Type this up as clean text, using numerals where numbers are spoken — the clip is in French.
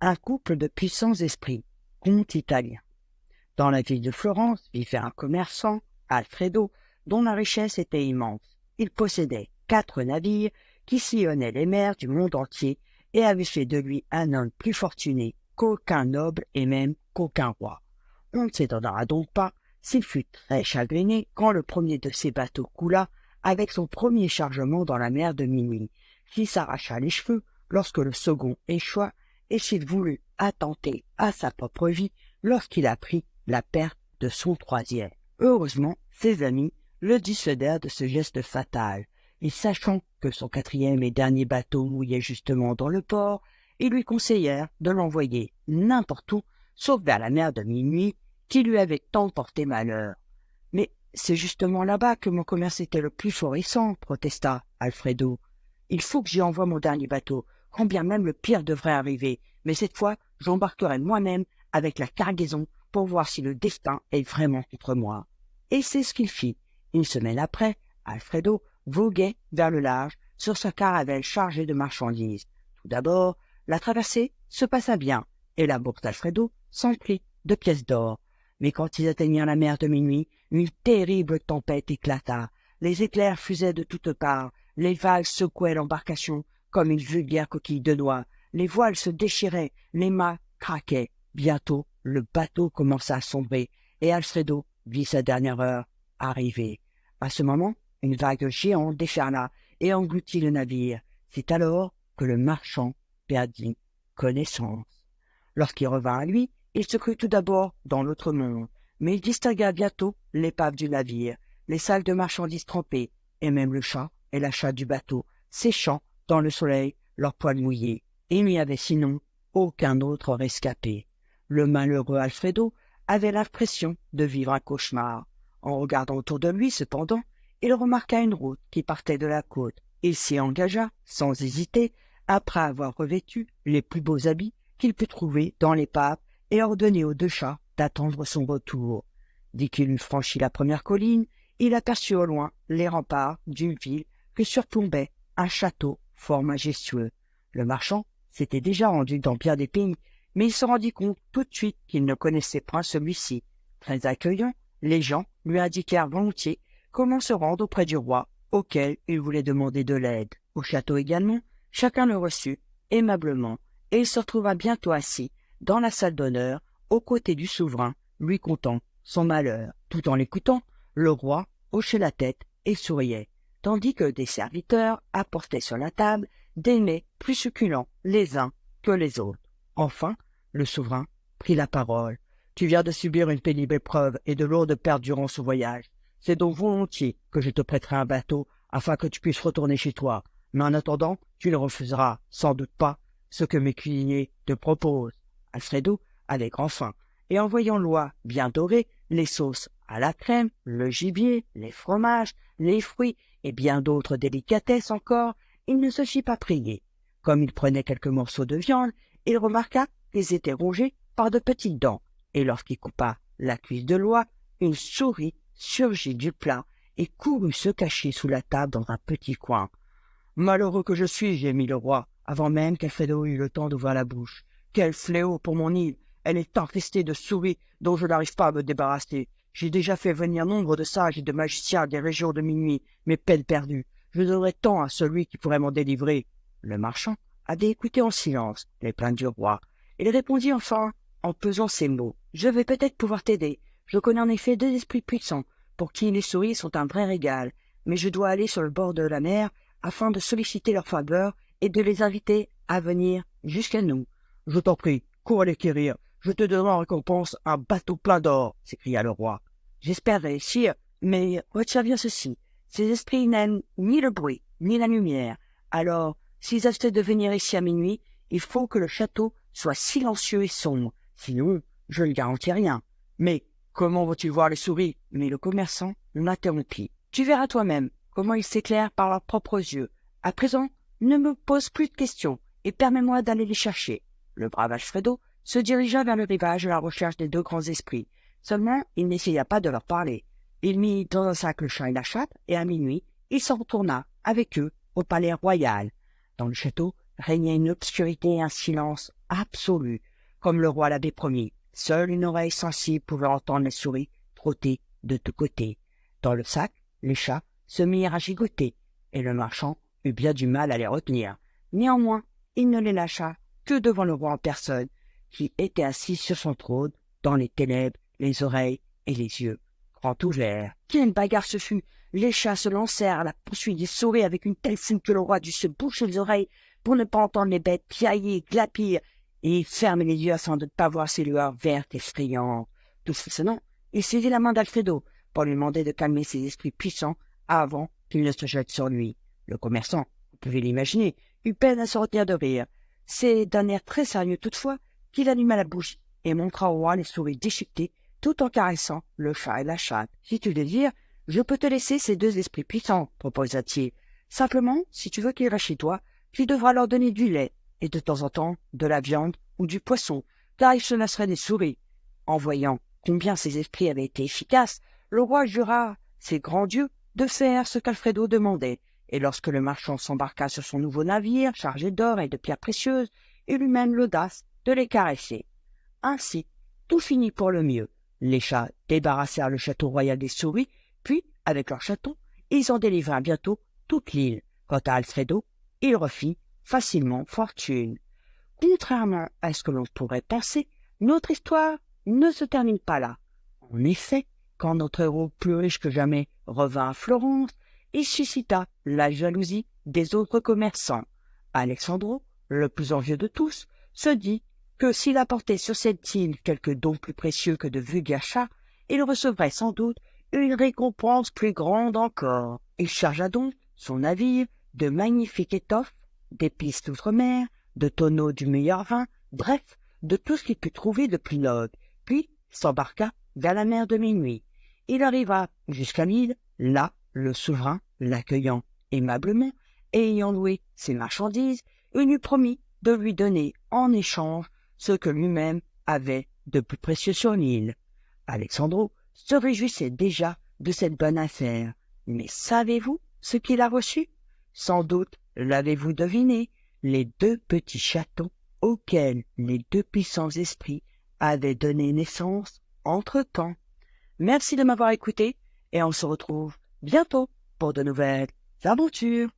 un couple de puissants esprits, conte italien. Dans la ville de Florence vivait un commerçant, Alfredo, dont la richesse était immense. Il possédait 4 navires qui sillonnaient les mers du monde entier et avaient fait de lui un homme plus fortuné qu'aucun noble et même qu'aucun roi. On ne s'étonnera donc pas s'il fut très chagriné quand le premier de ses bateaux coula avec son premier chargement dans la mer de minuit, qui s'arracha les cheveux lorsque le second échoua et s'il voulut attenter à sa propre vie lorsqu'il apprit la perte de son troisième. Heureusement, ses amis le dissuadèrent de ce geste fatal, et sachant que son 4e et dernier bateau mouillait justement dans le port, ils lui conseillèrent de l'envoyer n'importe où, sauf vers la mer de minuit, qui lui avait tant porté malheur. « Mais c'est justement là-bas que mon commerce était le plus florissant, » protesta Alfredo. « Il faut que j'y envoie mon dernier bateau, quand bien même le pire devrait arriver, mais cette fois, j'embarquerai moi-même avec la cargaison pour voir si le destin est vraiment contre moi. » Et c'est ce qu'il fit. Une semaine après, Alfredo voguait vers le large sur sa caravelle chargée de marchandises. Tout d'abord, la traversée se passa bien, et la bourse d'Alfredo s'emplit de pièces d'or. Mais quand ils atteignirent la mer de minuit, une terrible tempête éclata. Les éclairs fusaient de toutes parts, les vagues secouaient l'embarcation comme une vulgaire coquille de noix, les voiles se déchiraient, les mâts craquaient. Bientôt, le bateau commença à sombrer, et Alfredo vit sa dernière heure arriver. À ce moment, une vague géante déferla et engloutit le navire. C'est alors que le marchand perdit connaissance. Lorsqu'il revint à lui, il se crut tout d'abord dans l'autre monde, mais il distingua bientôt l'épave du navire, les salles de marchandises trempées, et même le chat et la chatte du bateau, séchant dans le soleil leurs poils mouillés. Il n'y avait sinon aucun autre rescapé. Le malheureux Alfredo avait l'impression de vivre un cauchemar. En regardant autour de lui, cependant, il remarqua une route qui partait de la côte. Il s'y engagea, sans hésiter, après avoir revêtu les plus beaux habits qu'il put trouver dans l'épave et ordonner aux 2 chats d'attendre son retour. Dès qu'il eut franchi la première colline, il aperçut au loin les remparts d'une ville que surplombait un château fort majestueux. Le marchand s'était déjà rendu dans bien des pays, mais il se rendit compte tout de suite qu'il ne connaissait point celui-ci. Très accueillant, les gens lui indiquèrent volontiers comment se rendre auprès du roi, auquel il voulait demander de l'aide. Au château également, chacun le reçut aimablement, et il se retrouva bientôt assis dans la salle d'honneur, aux côtés du souverain, lui contant son malheur. Tout en l'écoutant, le roi hochait la tête et souriait, tandis que des serviteurs apportaient sur la table des mets plus succulents les uns que les autres. Enfin, le souverain prit la parole. « Tu viens de subir une pénible épreuve et de lourdes pertes durant ce voyage. C'est donc volontiers que je te prêterai un bateau afin que tu puisses retourner chez toi. Mais en attendant, tu ne refuseras sans doute pas ce que mes cuisiniers te proposent. » Alfredo avait grand faim, et en voyant l'oie bien dorée, les sauces à la crème, le gibier, les fromages, les fruits et bien d'autres délicatesses encore, il ne se fit pas prier. Comme il prenait quelques morceaux de viande, il remarqua qu'ils étaient rongés par de petites dents, et lorsqu'il coupa la cuisse de l'oie, une souris surgit du plat et courut se cacher sous la table dans un petit coin. « Malheureux que je suis, » gémit le roi, avant même qu'Alfredo eût le temps d'ouvrir la bouche. « Quel fléau pour mon île! Elle est infestée de souris dont je n'arrive pas à me débarrasser. J'ai déjà fait venir nombre de sages et de magiciens des régions de minuit, mais peine perdue. Je donnerais tant à celui qui pourrait m'en délivrer. » Le marchand avait écouté en silence les plaintes du roi. Il répondit enfin en pesant ces mots. « Je vais peut-être pouvoir t'aider. Je connais en effet 2 esprits puissants, pour qui les souris sont un vrai régal, mais je dois aller sur le bord de la mer afin de solliciter leur faveur et de les inviter à venir jusqu'à nous. »« Je t'en prie, cours les quérir. Je te donnerai en récompense un bateau plein d'or, » s'écria le roi. « J'espère réussir, mais retiens bien ceci. Ces esprits n'aiment ni le bruit, ni la lumière. Alors, s'ils acceptent de venir ici à minuit, il faut que le château soit silencieux et sombre. Sinon, je ne garantis rien. Mais comment vont-ils voir les souris ?» Mais le commerçant l'interrompit. « Tu verras toi-même comment ils s'éclairent par leurs propres yeux. À présent, ne me pose plus de questions et permets-moi d'aller les chercher. » Le brave Alfredo se dirigea vers le rivage à la recherche des 2 grands esprits. Seulement, il n'essaya pas de leur parler. Il mit dans un sac le chat et la chatte, et à minuit, il s'en retourna avec eux au palais royal. Dans le château, régnait une obscurité et un silence absolu, comme le roi l'avait promis. Seule une oreille sensible pouvait entendre les souris trotter de tous côtés. Dans le sac, les chats se mirent à gigoter, et le marchand eut bien du mal à les retenir. Néanmoins, il ne les lâcha que devant le roi en personne, qui était assis sur son trône, dans les ténèbres, les oreilles et les yeux grands ouverts. Quelle bagarre ce fut! Les chats se lancèrent à la poursuite des souris avec une telle foule que le roi dut se boucher les oreilles pour ne pas entendre les bêtes piailler, glapir, et fermer les yeux afin de ne pas voir ces lueurs vertes et effrayantes. Tout frissonnant, il saisit la main d'Alfredo pour lui demander de calmer ses esprits puissants avant qu'il ne se jette sur lui. Le commerçant, vous pouvez l'imaginer, eut peine à se retenir de rire. C'est d'un air très sérieux toutefois qu'il alluma la bougie et montra au roi les souris déchiquetées tout en caressant le chat et la chatte. « Si tu le désires, je peux te laisser ces deux esprits puissants, proposa-t-il. Simplement, si tu veux qu'ils restent chez toi, tu devras leur donner du lait et de temps en temps de la viande ou du poisson, car ils se lasseraient des souris. » En voyant combien ces esprits avaient été efficaces, le roi jura ses grands dieux de faire ce qu'Alfredo demandait, et lorsque le marchand s'embarqua sur son nouveau navire, chargé d'or et de pierres précieuses, il eut même l'audace de les caresser. Ainsi, tout finit pour le mieux. Les chats débarrassèrent le château royal des souris, puis, avec leurs chatons, ils en délivrèrent bientôt toute l'île. Quant à Alfredo, il refit facilement fortune. Contrairement à ce que l'on pourrait penser, notre histoire ne se termine pas là. En effet, quand notre héros plus riche que jamais revint à Florence, il suscita la jalousie des autres commerçants. Alexandro, le plus envieux de tous, se dit que s'il apportait sur cette île quelque don plus précieux que de vulgaires chats, il recevrait sans doute une récompense plus grande encore. Il chargea donc son navire de magnifiques étoffes, d'épices d'outre-mer, de tonneaux du meilleur vin, bref, de tout ce qu'il put trouver de plus noble, puis s'embarqua vers la mer de minuit. Il arriva jusqu'à l'île, là, le souverain, l'accueillant aimablement, et ayant loué ses marchandises, il lui promit de lui donner en échange ce que lui-même avait de plus précieux sur l'île. Alexandro se réjouissait déjà de cette bonne affaire. Mais savez-vous ce qu'il a reçu? Sans doute l'avez-vous deviné, les deux petits chatons auxquels les deux puissants esprits avaient donné naissance entre-temps. Merci de m'avoir écouté et on se retrouve bientôt pour de nouvelles aventures.